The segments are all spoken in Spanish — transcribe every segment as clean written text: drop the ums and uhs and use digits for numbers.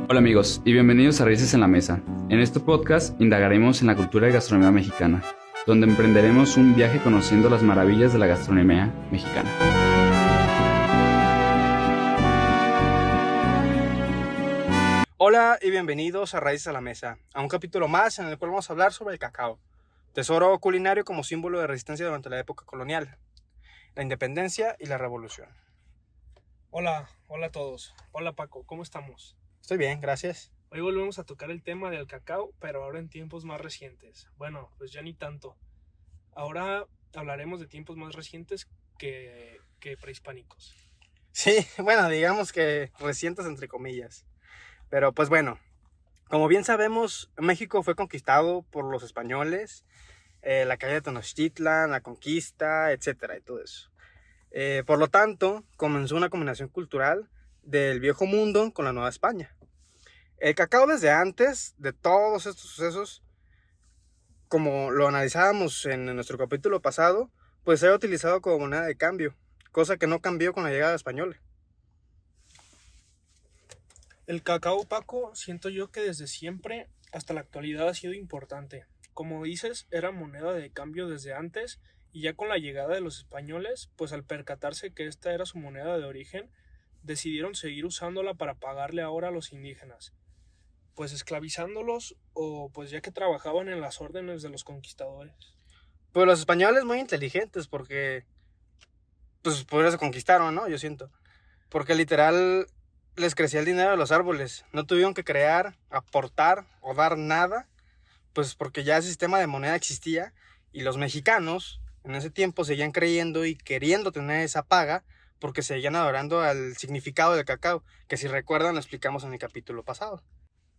Hola amigos y bienvenidos a Raíces en la Mesa. En este podcast indagaremos en la cultura y gastronomía mexicana, donde emprenderemos un viaje conociendo las maravillas de la gastronomía mexicana. Hola y bienvenidos a Raíces a la Mesa, a un capítulo más en el cual vamos a hablar sobre el cacao, tesoro culinario como símbolo de resistencia durante la época colonial, la independencia y la revolución. Hola a todos. Hola Paco, ¿cómo estamos? Estoy bien, gracias. Hoy volvemos a tocar el tema del cacao, pero ahora en tiempos más recientes. Bueno, pues ya ni tanto. Ahora hablaremos de tiempos más recientes que prehispánicos. Sí, bueno, digamos que recientes entre comillas. Pero pues bueno, como bien sabemos, México fue conquistado por los españoles, la caída de Tenochtitlan, la conquista, etcétera, y todo eso. Por lo tanto, comenzó una combinación cultural del viejo mundo con la nueva España. El cacao desde antes de todos estos sucesos, como lo analizábamos en nuestro capítulo pasado, pues se ha utilizado como moneda de cambio, cosa que no cambió con la llegada española. El cacao, Paco, siento yo que desde siempre hasta la actualidad ha sido importante. Como dices, era moneda de cambio desde antes y ya con la llegada de los españoles, pues al percatarse que esta era su moneda de origen, decidieron seguir usándola para pagarle ahora a los indígenas, pues esclavizándolos o pues ya que trabajaban en las órdenes de los conquistadores. Pues los españoles muy inteligentes porque, pues por eso conquistaron, ¿no? Yo siento. Porque literal les crecía el dinero de los árboles. No tuvieron que crear, aportar o dar nada, pues porque ya el sistema de moneda existía y los mexicanos en ese tiempo seguían creyendo y queriendo tener esa paga porque seguían adorando al significado del cacao, que si recuerdan lo explicamos en el capítulo pasado.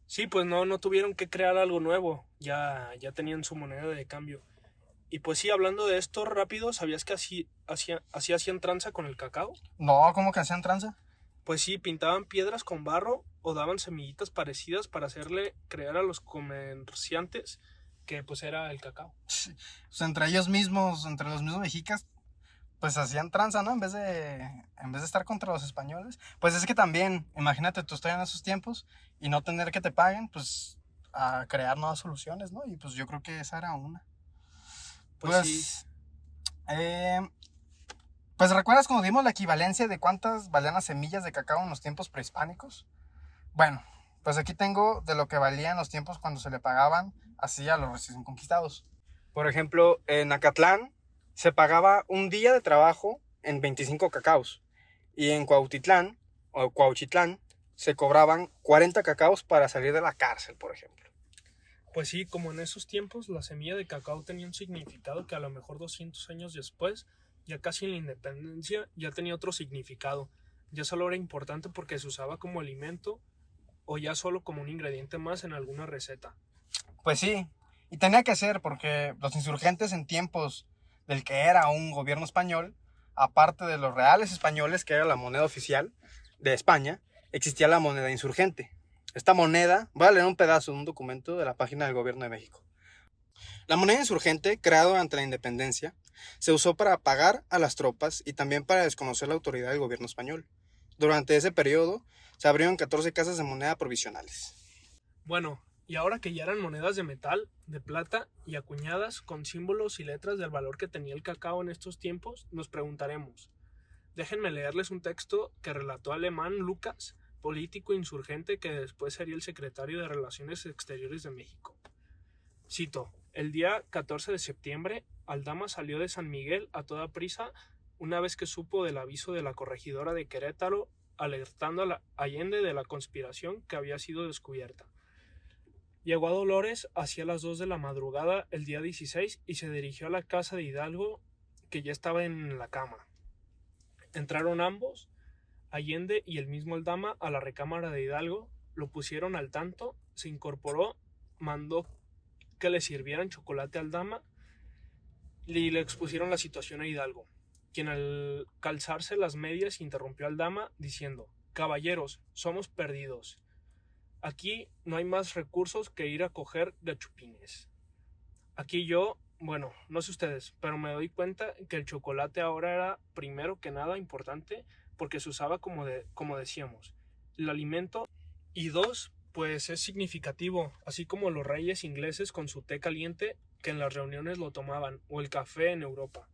Sí, pues no tuvieron que crear algo nuevo, ya tenían su moneda de cambio. Y pues sí, hablando de esto rápido, ¿sabías que así hacían tranza con el cacao? No, ¿cómo que hacían tranza? Pues sí, pintaban piedras con barro o daban semillitas parecidas para hacerle creer a los comerciantes que pues era el cacao. Pues entre ellos mismos, entre los mismos mexicas, pues hacían tranza, ¿no? En vez de estar contra los españoles. Pues es que también, imagínate, tú estás en esos tiempos y no tener que te paguen, pues a crear nuevas soluciones, ¿no? Y pues yo creo que esa era una. Pues sí. Pues ¿recuerdas cuando dimos la equivalencia de cuántas valían las semillas de cacao en los tiempos prehispánicos? Bueno, pues aquí tengo de lo que valía en los tiempos cuando se le pagaban así a los recién conquistados. Por ejemplo, en Acatlán se pagaba un día de trabajo en 25 cacaos. Y en Cuautitlán, o Cuauchitlán, se cobraban 40 cacaos para salir de la cárcel, por ejemplo. Pues sí, como en esos tiempos la semilla de cacao tenía un significado que a lo mejor 200 años después, ya casi en la independencia, ya tenía otro significado. Ya solo era importante porque se usaba como alimento o ya solo como un ingrediente más en alguna receta. Pues sí, y tenía que ser porque los insurgentes en tiempos del que era un gobierno español, aparte de los reales españoles, que era la moneda oficial de España, existía la moneda insurgente. Esta moneda, voy a leer un pedazo de un documento de la página del gobierno de México. La moneda insurgente, creada durante la independencia, se usó para pagar a las tropas y también para desconocer la autoridad del gobierno español. Durante ese periodo, se abrieron 14 casas de moneda provisionales. Bueno, y ahora que ya eran monedas de metal, de plata y acuñadas con símbolos y letras del valor que tenía el cacao en estos tiempos, nos preguntaremos. Déjenme leerles un texto que relató Alemán Lucas, político insurgente que después sería el secretario de Relaciones Exteriores de México. Cito: el día 14 de septiembre, Aldama salió de San Miguel a toda prisa una vez que supo del aviso de la corregidora de Querétaro alertando a la Allende de la conspiración que había sido descubierta. Llegó a Dolores hacia las 2 de la madrugada el día 16 y se dirigió a la casa de Hidalgo, que ya estaba en la cama. Entraron ambos, Allende y el mismo Aldama, a la recámara de Hidalgo, lo pusieron al tanto, se incorporó, mandó que le sirvieran chocolate al Aldama y le expusieron la situación a Hidalgo, quien al calzarse las medias interrumpió al Aldama diciendo: «Caballeros, somos perdidos. Aquí no hay más recursos que ir a coger gachupines. Aquí yo, bueno, no sé ustedes, pero me doy cuenta que el chocolate ahora era primero que nada importante porque se usaba como decíamos, el alimento, y dos, Pues es significativo, así como los reyes ingleses con su té caliente que en las reuniones lo tomaban, o el café en Europa.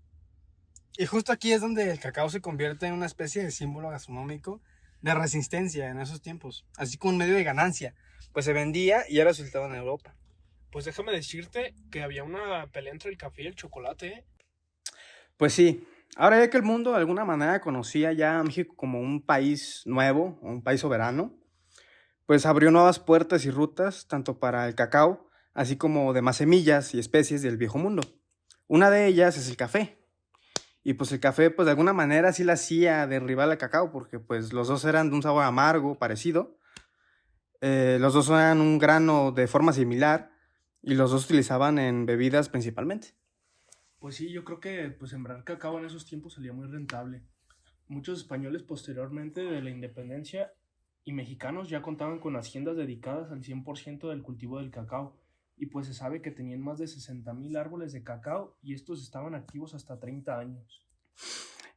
Y justo aquí es donde el cacao se convierte en una especie de símbolo gastronómico de resistencia en esos tiempos, así como un medio de ganancia, pues se vendía y era resultado en Europa. Pues déjame decirte que había una pelea entre el café y el chocolate, ¿eh? Pues sí, ahora ya que el mundo de alguna manera conocía ya a México como un país nuevo, un país soberano, pues abrió nuevas puertas y rutas, tanto para el cacao, así como demás semillas y especies del viejo mundo. Una de ellas es el café. Y pues el café, pues de alguna manera sí la hacía de rival al cacao, porque pues los dos eran de un sabor amargo, parecido. Los dos eran un grano de forma similar y los dos utilizaban en bebidas principalmente. Pues sí, yo creo que pues sembrar cacao en esos tiempos salía muy rentable. Muchos españoles posteriormente de la independencia y mexicanos ya contaban con haciendas dedicadas al 100% del cultivo del cacao, y pues se sabe que tenían más de 60,000 árboles de cacao y estos estaban activos hasta 30 años.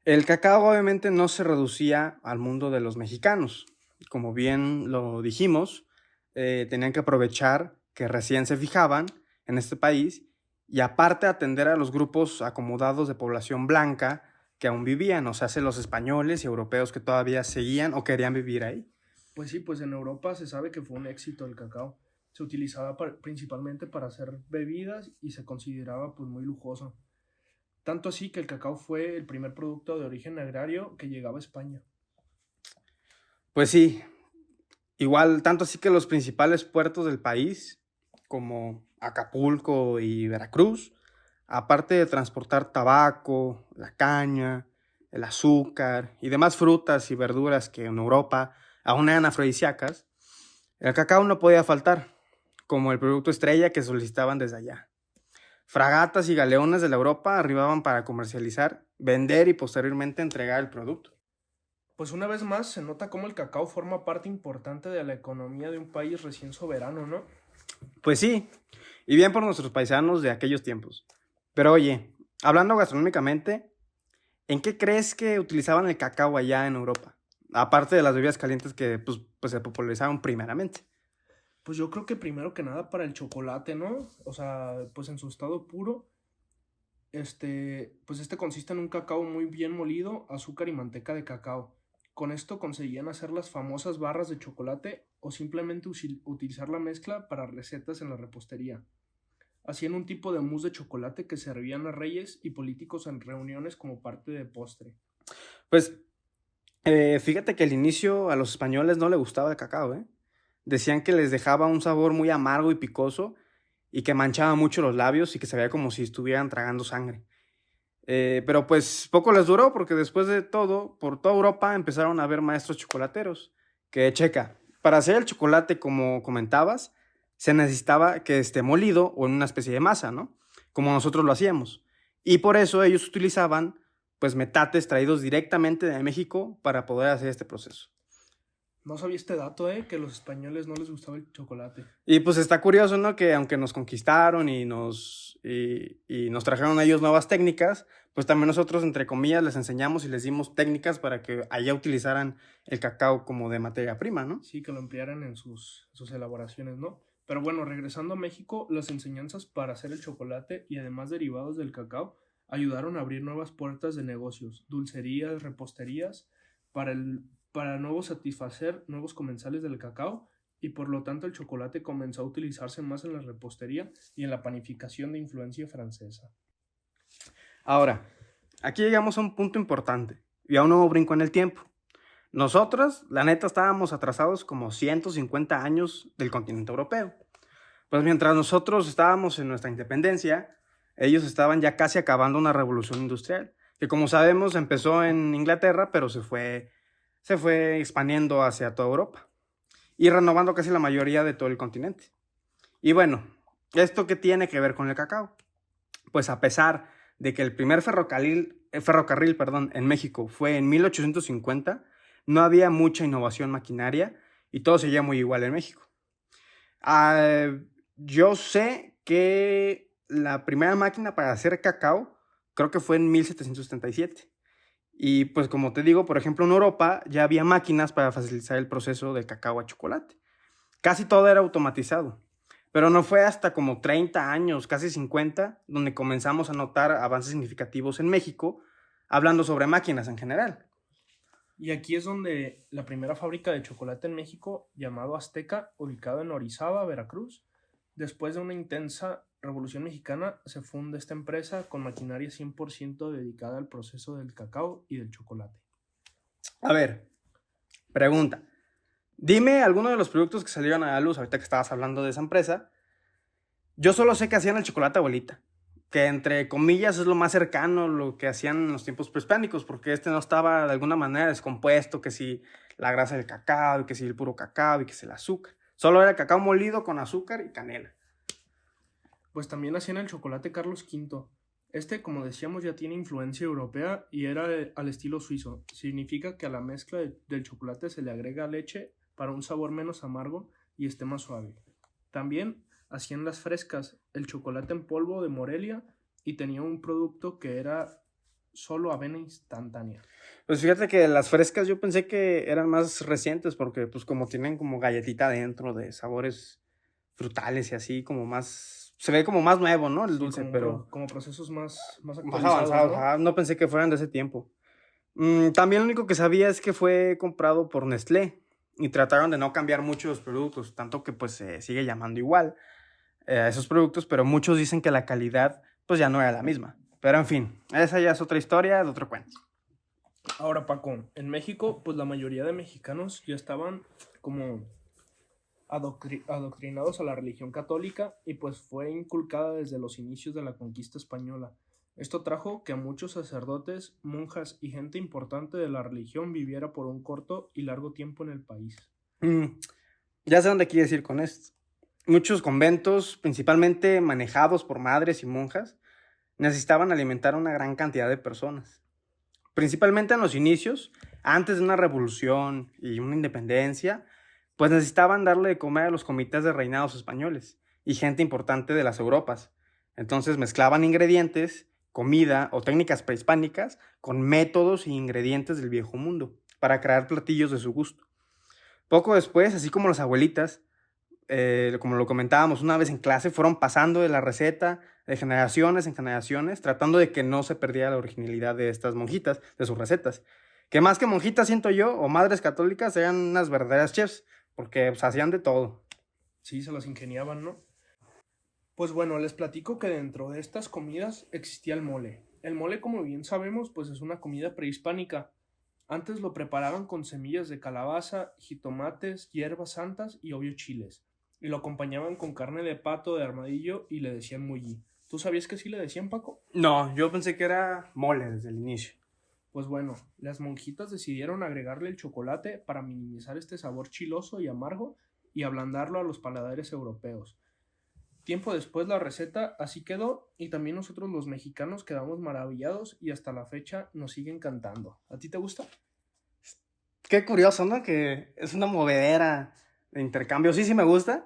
El cacao obviamente no se reducía al mundo de los mexicanos. Como bien lo dijimos, tenían que aprovechar que recién se fijaban en este país y aparte atender a los grupos acomodados de población blanca que aún vivían, o sea, los españoles y europeos que todavía seguían o querían vivir ahí. Pues sí, pues en Europa se sabe que fue un éxito el cacao. Se utilizaba principalmente para hacer bebidas y se consideraba pues muy lujoso. Tanto así que el cacao fue el primer producto de origen agrario que llegaba a España. Pues sí, igual, tanto así que los principales puertos del país, como Acapulco y Veracruz, aparte de transportar tabaco, la caña, el azúcar y demás frutas y verduras que en Europa aún eran afrodisíacas, el cacao no podía faltar, como el producto estrella que solicitaban desde allá. Fragatas y galeones de la Europa arribaban para comercializar, vender y posteriormente entregar el producto. Pues una vez más se nota cómo el cacao forma parte importante de la economía de un país recién soberano, ¿no? Pues sí, y bien por nuestros paisanos de aquellos tiempos. Pero oye, hablando gastronómicamente, ¿en qué crees que utilizaban el cacao allá en Europa? Aparte de las bebidas calientes que pues se popularizaron primeramente. Pues yo creo que primero que nada para el chocolate, ¿no? O sea, pues en su estado puro, pues este consiste en un cacao muy bien molido, azúcar y manteca de cacao. Con esto conseguían hacer las famosas barras de chocolate o simplemente utilizar la mezcla para recetas en la repostería. Hacían un tipo de mousse de chocolate que servían a reyes y políticos en reuniones como parte de postre. Pues fíjate que al inicio a los españoles no les gustaba el cacao, ¿eh? Decían que les dejaba un sabor muy amargo y picoso y que manchaba mucho los labios y que se veía como si estuvieran tragando sangre. Pero pues poco les duró porque después de todo, por toda Europa empezaron a haber maestros chocolateros. Que checa, para hacer el chocolate como comentabas, se necesitaba que esté molido o en una especie de masa, ¿no? Como nosotros lo hacíamos. Y por eso ellos utilizaban pues metates traídos directamente de México para poder hacer este proceso. No sabía este dato, que a los españoles no les gustaba el chocolate. Y pues está curioso, ¿no? Que aunque nos conquistaron y nos trajeron a ellos nuevas técnicas, pues también nosotros, entre comillas, les enseñamos y les dimos técnicas para que allá utilizaran el cacao como de materia prima, ¿no? Sí, que lo emplearan en sus elaboraciones, ¿no? Pero bueno, regresando a México, las enseñanzas para hacer el chocolate y además derivados del cacao ayudaron a abrir nuevas puertas de negocios, dulcerías, reposterías, para nuevo satisfacer nuevos comensales del cacao, y por lo tanto el chocolate comenzó a utilizarse más en la repostería y en la panificación de influencia francesa. Ahora, aquí llegamos a un punto importante y a un nuevo brinco en el tiempo. Nosotros, la neta, estábamos atrasados como 150 años del continente europeo. Pues mientras nosotros estábamos en nuestra independencia, ellos estaban ya casi acabando una revolución industrial, que como sabemos empezó en Inglaterra, pero se fue expandiendo hacia toda Europa y renovando casi la mayoría de todo el continente. Y bueno, ¿esto qué tiene que ver con el cacao? Pues a pesar de que el primer ferrocarril en México fue en 1850, no había mucha innovación maquinaria y todo seguía muy igual en México. Yo sé que la primera máquina para hacer cacao creo que fue en 1777. Y pues como te digo, por ejemplo, en Europa ya había máquinas para facilitar el proceso del cacao a chocolate. Casi todo era automatizado. Pero no fue hasta como 30 años, casi 50, donde comenzamos a notar avances significativos en México, hablando sobre máquinas en general. Y aquí es donde la primera fábrica de chocolate en México, llamado Azteca, ubicado en Orizaba, Veracruz, después de una intensa revolución mexicana, se funda esta empresa con maquinaria 100% dedicada al proceso del cacao y del chocolate. A ver, pregunta. Dime alguno de los productos que salieron a la luz ahorita que estabas hablando de esa empresa. Yo solo sé que hacían el chocolate abuelita, que entre comillas es lo más cercano a lo que hacían en los tiempos prehispánicos, porque este no estaba de alguna manera descompuesto, que si la grasa del cacao, y que si el puro cacao, y que si el azúcar. Solo era cacao molido con azúcar y canela. Pues también hacían el chocolate Carlos V. Este, como decíamos, ya tiene influencia europea y era al estilo suizo. Significa que a la mezcla del chocolate se le agrega leche para un sabor menos amargo y esté más suave. También hacían las frescas, el chocolate en polvo de Morelia, y tenía un producto que era solo avena instantánea. Pues fíjate que las frescas yo pensé que eran más recientes porque pues como tienen como galletita dentro de sabores frutales y así como más... Se ve como más nuevo, ¿no? El dulce, como, pero... como procesos más Más actualizados, avanzados, ¿no? ajá, no pensé que fueran de ese tiempo. También lo único que sabía es que fue comprado por Nestlé y trataron de no cambiar mucho los productos, tanto que pues se sigue llamando igual a esos productos, pero muchos dicen que la calidad pues ya no era la misma. Pero en fin, esa ya es otra historia de otro cuento. Ahora, Paco, en México, pues la mayoría de mexicanos ya estaban como adoctrinados a la religión católica y pues fue inculcada desde los inicios de la conquista española. Esto trajo que a muchos sacerdotes, monjas y gente importante de la religión viviera por un corto y largo tiempo en el país. Ya sé dónde quieres ir con esto. Muchos conventos, principalmente manejados por madres y monjas, necesitaban alimentar a una gran cantidad de personas. Principalmente en los inicios, antes de una revolución y una independencia, pues necesitaban darle de comer a los comités de reinados españoles y gente importante de las Europas. Entonces mezclaban ingredientes, comida o técnicas prehispánicas con métodos e ingredientes del viejo mundo para crear platillos de su gusto. Poco después, así como las abuelitas, como lo comentábamos una vez en clase, fueron pasando de la receta de generaciones en generaciones, tratando de que no se perdiera la originalidad de estas monjitas, de sus recetas. Que más que monjitas, siento yo, o madres católicas, eran unas verdaderas chefs, porque pues, hacían de todo. Sí, se las ingeniaban, ¿no? Pues bueno, les platico que dentro de estas comidas existía el mole. El mole, como bien sabemos, pues es una comida prehispánica. Antes lo preparaban con semillas de calabaza, jitomates, hierbas santas y obvio chiles. Y lo acompañaban con carne de pato, de armadillo y le decían mulli. ¿Tú sabías que sí le decían, Paco? No, yo pensé que era mole desde el inicio. Pues bueno, las monjitas decidieron agregarle el chocolate para minimizar este sabor chiloso y amargo y ablandarlo a los paladares europeos. Tiempo después la receta así quedó y también nosotros los mexicanos quedamos maravillados y hasta la fecha nos sigue encantando. ¿A ti te gusta? Qué curioso, ¿no? Que es una movedera de intercambio. Sí, sí me gusta,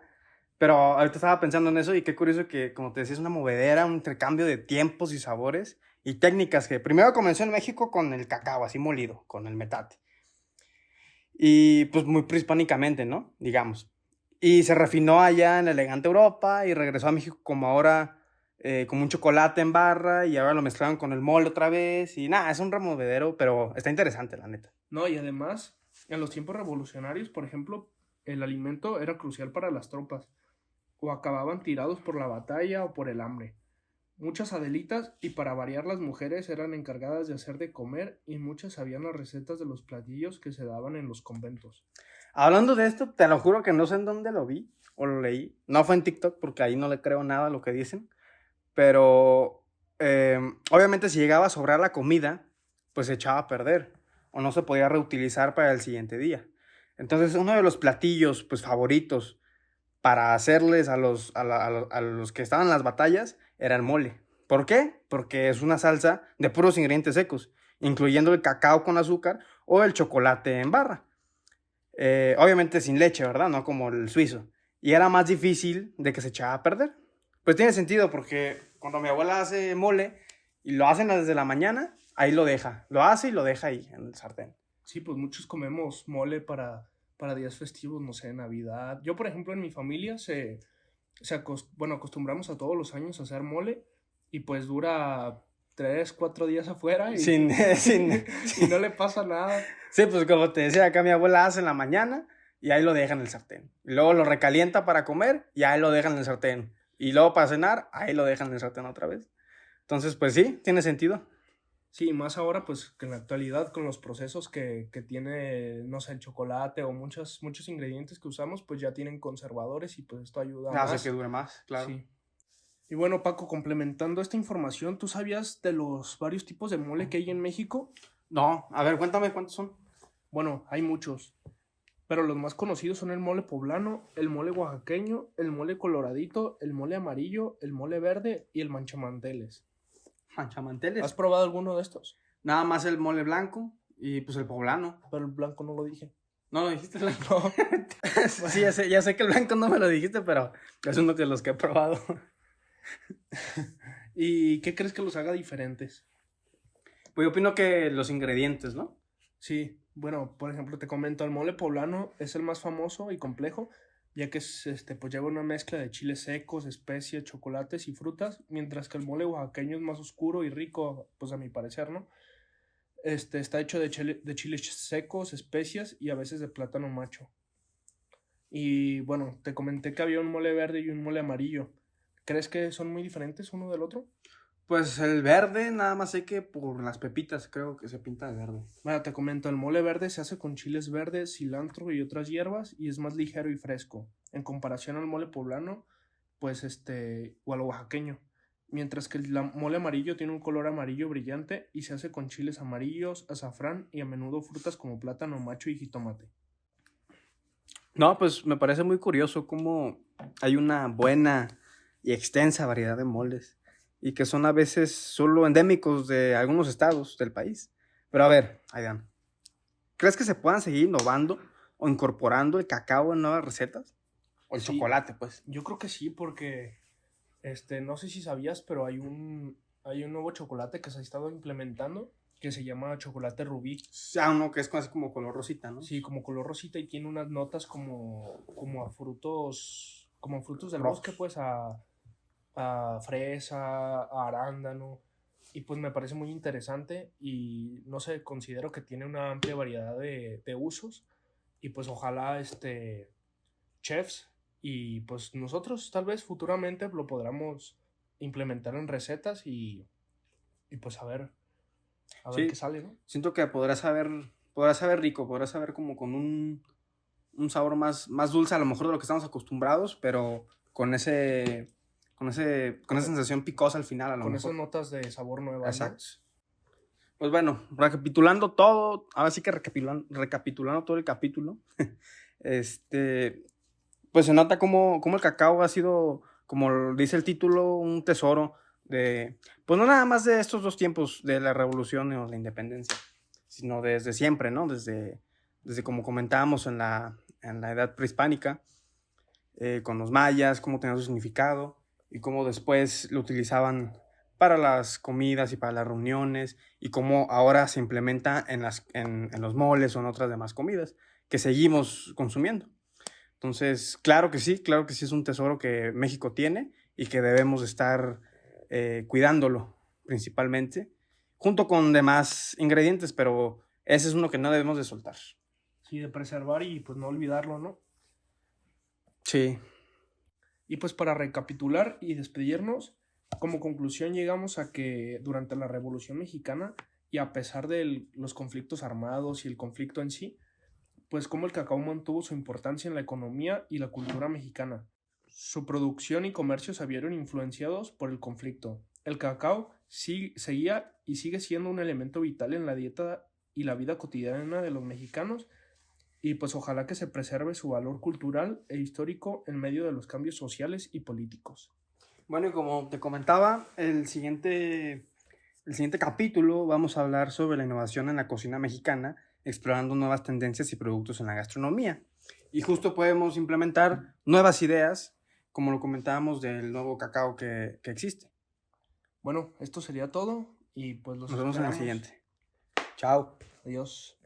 pero ahorita estaba pensando en eso y qué curioso que, como te decía, es una movedera, un intercambio de tiempos y sabores y técnicas que primero comenzó en México con el cacao así molido, con el metate. Y pues muy prehispánicamente, ¿no? Digamos. Y se refinó allá en la elegante Europa y regresó a México como ahora, como un chocolate en barra y ahora lo mezclaron con el mole otra vez. Y nada, es un removedero, pero está interesante, la neta. No, y además, en los tiempos revolucionarios, por ejemplo, el alimento era crucial para las tropas, o acababan tirados por la batalla o por el hambre. Muchas adelitas y para variar las mujeres eran encargadas de hacer de comer y muchas sabían las recetas de los platillos que se daban en los conventos. Hablando de esto, te lo juro que no sé en dónde lo vi o lo leí. No fue en TikTok porque ahí no le creo nada a lo que dicen. Pero obviamente si llegaba a sobrar la comida, pues se echaba a perder o no se podía reutilizar para el siguiente día. Entonces uno de los platillos pues, favoritos para hacerles a los que estaban en las batallas era el mole. ¿Por qué? Porque es una salsa de puros ingredientes secos, incluyendo el cacao con azúcar o el chocolate en barra. Obviamente sin leche, ¿verdad? No como el suizo. Y era más difícil de que se echara a perder. Pues tiene sentido porque cuando mi abuela hace mole y lo hacen desde la mañana, ahí lo deja. Lo hace y lo deja ahí en el sartén. Sí, pues muchos comemos mole para para días festivos, no sé, Navidad. Yo, por ejemplo, en mi familia acostumbramos a todos los años a hacer mole y pues dura 3-4 días afuera y, Sin, sin... y no le pasa nada. Sí, pues como te decía, acá mi abuela hace en la mañana y ahí lo deja en el sartén. Y luego lo recalienta para comer y ahí lo deja en el sartén. Y luego para cenar, ahí lo dejan en el sartén otra vez. Entonces, pues sí, tiene sentido. Sí, más ahora pues que en la actualidad con los procesos que tiene, no sé, el chocolate o muchos ingredientes que usamos, pues ya tienen conservadores y pues esto ayuda más. Hace que dure más, claro. Sí. Y bueno, Paco, complementando esta información, ¿tú sabías de los varios tipos de mole que hay en México? No, a ver, cuéntame cuántos son. Bueno, hay muchos, pero los más conocidos son el mole poblano, el mole oaxaqueño, el mole coloradito, el mole amarillo, el mole verde y el manchamanteles. Manchamanteles. ¿Has probado alguno de estos? Nada más el mole blanco y pues el poblano. Pero el blanco no lo dije. ¿No lo dijiste, blanco? No. Sí, ya sé que el blanco no me lo dijiste, pero es uno de los que he probado. ¿Y qué crees que los haga diferentes? Pues yo opino que los ingredientes, ¿no? Sí, bueno, por ejemplo, te comento, el mole poblano es el más famoso y complejo, ya que pues lleva una mezcla de chiles secos, especias, chocolates y frutas, mientras que el mole oaxaqueño es más oscuro y rico, pues a mi parecer, ¿no? Está hecho de chiles secos, especias y a veces de plátano macho. Y bueno, te comenté que había un mole verde y un mole amarillo. ¿Crees que son muy diferentes uno del otro? Pues el verde, nada más sé que por las pepitas creo que se pinta de verde. Bueno, te comento, el mole verde se hace con chiles verdes, cilantro y otras hierbas y es más ligero y fresco, en comparación al mole poblano, pues o al oaxaqueño. Mientras que el mole amarillo tiene un color amarillo brillante y se hace con chiles amarillos, azafrán y a menudo frutas como plátano macho y jitomate. No, pues me parece muy curioso cómo hay una buena y extensa variedad de moles y que son a veces solo endémicos de algunos estados del país. Pero a ver, Aidan, ¿crees que se puedan seguir innovando o incorporando el cacao en nuevas recetas? O el chocolate, pues. Yo creo que sí, porque no sé si sabías, pero hay un nuevo chocolate que se ha estado implementando que se llama chocolate rubí. Uno que es así como color rosita, ¿no? Sí, como color rosita y tiene unas notas como a frutos del Rojos. bosque, pues a fresa, a arándano. Y pues me parece muy interesante y no sé, considero que tiene una amplia variedad de usos y pues ojalá chefs y pues nosotros tal vez futuramente lo podamos implementar en recetas y pues a ver Sí, qué sale, ¿no? siento que podrá saber rico, podrá saber como con un sabor más dulce a lo mejor de lo que estamos acostumbrados, pero con esa sensación picosa al final a lo Con mejor. esas notas de sabor nuevas, Exacto. Pues bueno, recapitulando todo, ahora sí que recapitulando todo el capítulo, pues se nota como el cacao ha sido, como dice el título, un tesoro pues no nada más de estos dos tiempos de la revolución o la independencia, sino desde siempre, ¿no? Desde como comentábamos en la edad prehispánica, con los mayas, cómo tenía su significado y cómo después lo utilizaban para las comidas y para las reuniones y cómo ahora se implementa en los moles o en otras demás comidas que seguimos consumiendo. Entonces, claro que sí es un tesoro que México tiene y que debemos estar cuidándolo principalmente, junto con demás ingredientes, pero ese es uno que no debemos de soltar. Sí, de preservar y pues no olvidarlo, ¿no? Sí. Y pues para recapitular y despedirnos, como conclusión llegamos a que durante la Revolución Mexicana y a pesar de los conflictos armados y el conflicto en sí, pues como el cacao mantuvo su importancia en la economía y la cultura mexicana. Su producción y comercio se vieron influenciados por el conflicto. El cacao seguía y sigue siendo un elemento vital en la dieta y la vida cotidiana de los mexicanos y pues ojalá que se preserve su valor cultural e histórico en medio de los cambios sociales y políticos. Bueno, y como te comentaba, el siguiente capítulo vamos a hablar sobre la innovación en la cocina mexicana, explorando nuevas tendencias y productos en la gastronomía. Y justo podemos implementar nuevas ideas, como lo comentábamos del nuevo cacao que existe. Bueno, esto sería todo y pues Nos vemos en el esperamos. siguiente. Chao. Adiós.